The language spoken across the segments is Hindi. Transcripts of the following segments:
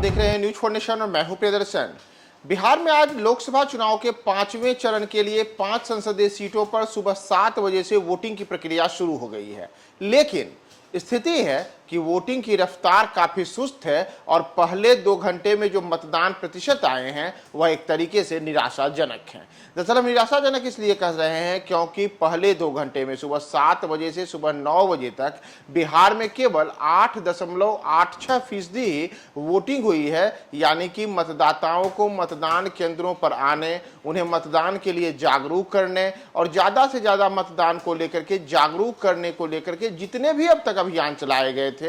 देख रहे हैं न्यूज फॉर नेशन और मैं हूं प्रियदर्शन। बिहार में आज लोकसभा चुनाव के 5वें चरण के लिए 5 संसदीय सीटों पर सुबह 7 बजे से वोटिंग की प्रक्रिया शुरू हो गई है, लेकिन स्थिति है कि वोटिंग की रफ्तार काफी सुस्त है और पहले 2 घंटे में जो मतदान प्रतिशत आए हैं वह एक तरीके से निराशाजनक हैं। दरअसल हम निराशाजनक इसलिए कह रहे हैं क्योंकि पहले 2 घंटे में सुबह 7 बजे से सुबह 9 बजे तक बिहार में केवल 8.86% ही वोटिंग हुई है। यानी कि मतदाताओं को मतदान केंद्रों पर आने, उन्हें मतदान के लिए जागरूक करने और ज्यादा से ज्यादा मतदान को लेकर के जागरूक करने को लेकर के जितने भी अब तक अभियान चलाए गए थे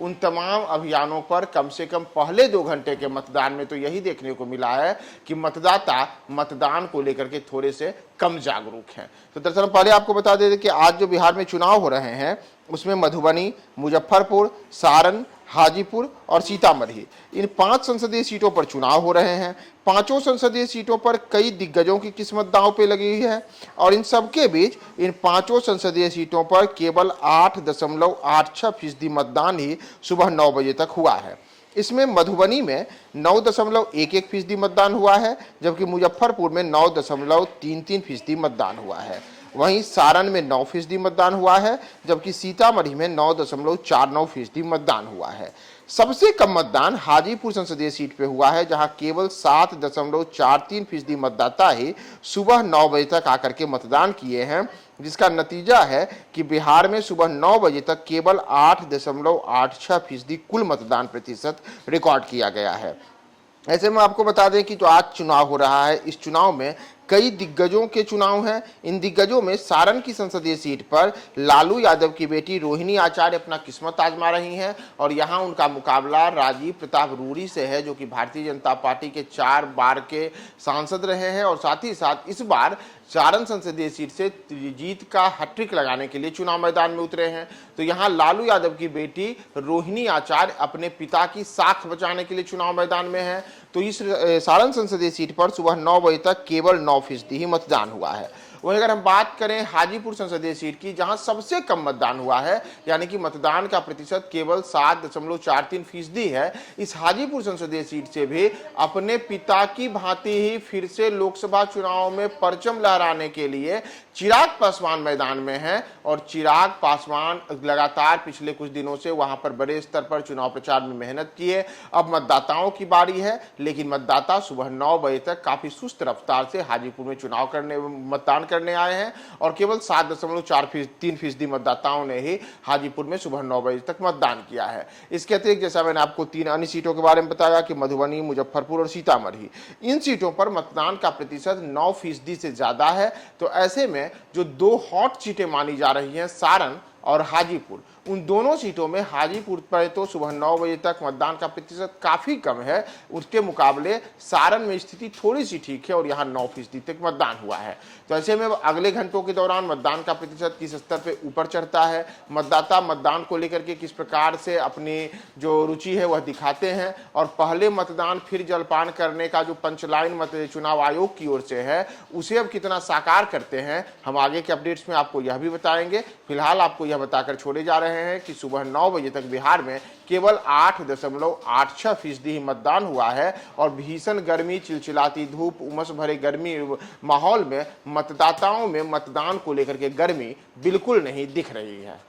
उन तमाम अभियानों पर कम से कम पहले 2 घंटे के मतदान में तो यही देखने को मिला है कि मतदाता मतदान को लेकर के थोड़े से कम जागरूक हैं। तो दरअसल पहले आपको बता दें कि आज जो बिहार में चुनाव हो रहे हैं उसमें मधुबनी, मुजफ्फरपुर, सारण, हाजीपुर और सीतामढ़ी इन 5 संसदीय सीटों पर चुनाव हो रहे हैं। पांचों संसदीय सीटों पर कई दिग्गजों की किस्मत दांव पे लगी हुई है और इन सबके बीच इन 5 संसदीय सीटों पर केवल 8.86% मतदान ही सुबह 9 बजे तक हुआ है। इसमें मधुबनी में 9.11% मतदान हुआ है, जबकि मुजफ्फरपुर में 9.33% मतदान हुआ है। वहीं सारण में 9% मतदान हुआ है, जबकि सीतामढ़ी में 9.49% मतदान हुआ है। सबसे कम मतदान हाजीपुर संसदीय सीट पे हुआ है, जहां केवल 7.43% मतदाता ही सुबह 9 बजे तक आकर के मतदान किए हैं, जिसका नतीजा है कि बिहार में सुबह 9 बजे तक केवल 8.86% कुल मतदान प्रतिशत रिकॉर्ड किया गया है। ऐसे में आपको बता दें कि जो आज चुनाव हो रहा है, इस चुनाव में कई दिग्गजों के चुनाव हैं। इन दिग्गजों में सारण की संसदीय सीट पर लालू यादव की बेटी रोहिणी आचार्य अपना किस्मत आजमा रही हैं और यहां उनका मुकाबला राजीव प्रताप रूडी से है, जो कि भारतीय जनता पार्टी के 4 बार के सांसद रहे हैं और साथ ही साथ इस बार सारण संसदीय सीट से जीत का हैट्रिक लगाने के लिए चुनाव मैदान में उतरे हैं। तो यहां लालू यादव की बेटी रोहिणी आचार्य अपने पिता की साख बचाने के लिए चुनाव मैदान में है। तो इस सारण संसदीय सीट पर सुबह 9 बजे तक केवल 9% ही मतदान हुआ है। वहीं अगर हम बात करें हाजीपुर संसदीय सीट की, जहां सबसे कम मतदान हुआ है, यानी कि मतदान का प्रतिशत केवल 7.43% है, इस हाजीपुर संसदीय सीट से भी अपने पिता की भांति ही फिर से लोकसभा चुनाव में परचम लहराने के लिए चिराग पासवान मैदान में हैं और चिराग पासवान लगातार पिछले कुछ दिनों से वहां पर बड़े स्तर पर चुनाव प्रचार में मेहनत किए। अब मतदाताओं की बारी है, लेकिन मतदाता सुबह 9 बजे तक काफी सुस्त रफ्तार से हाजीपुर में मतदान करने आए हैं और केवल 7.43% मतदाताओं ने ही हाजीपुर में सुबह 9 बजे तक मतदान किया है। इसके अतिरिक्त जैसा मैंने आपको 3 अन्य सीटों के बारे में बताया कि मधुबनी, मुजफ्फरपुर और सीतामढ़ी, इन सीटों पर मतदान का प्रतिशत 9% से ज्यादा है। तो ऐसे में जो 2 हॉट सीटें मानी जा रही हैं, सारण और हाजीपुर, उन दोनों सीटों में हाजीपुर पर तो सुबह 9 बजे तक मतदान का प्रतिशत काफी कम है, उसके मुकाबले सारण में स्थिति थोड़ी सी ठीक है और यहाँ 9% तक मतदान हुआ है। तो ऐसे में अगले घंटों के दौरान मतदान का प्रतिशत किस स्तर पे ऊपर चढ़ता है, मतदाता मतदान को लेकर के किस प्रकार से अपनी जो रुचि है वह दिखाते हैं और पहले मतदान फिर जलपान करने का जो पंचलाइन चुनाव आयोग की ओर से है उसे अब कितना साकार करते हैं, हम आगे के अपडेट्स में आपको यह भी बताएंगे। फिलहाल आपको यह बताकर छोड़े जा रहे हैं कि सुबह 9 बजे तक बिहार में केवल 8.86% ही मतदान हुआ है और भीषण गर्मी, चिलचिलाती धूप, उमस भरे गर्मी माहौल में मतदाताओं में मतदान को लेकर के गर्मी बिल्कुल नहीं दिख रही है।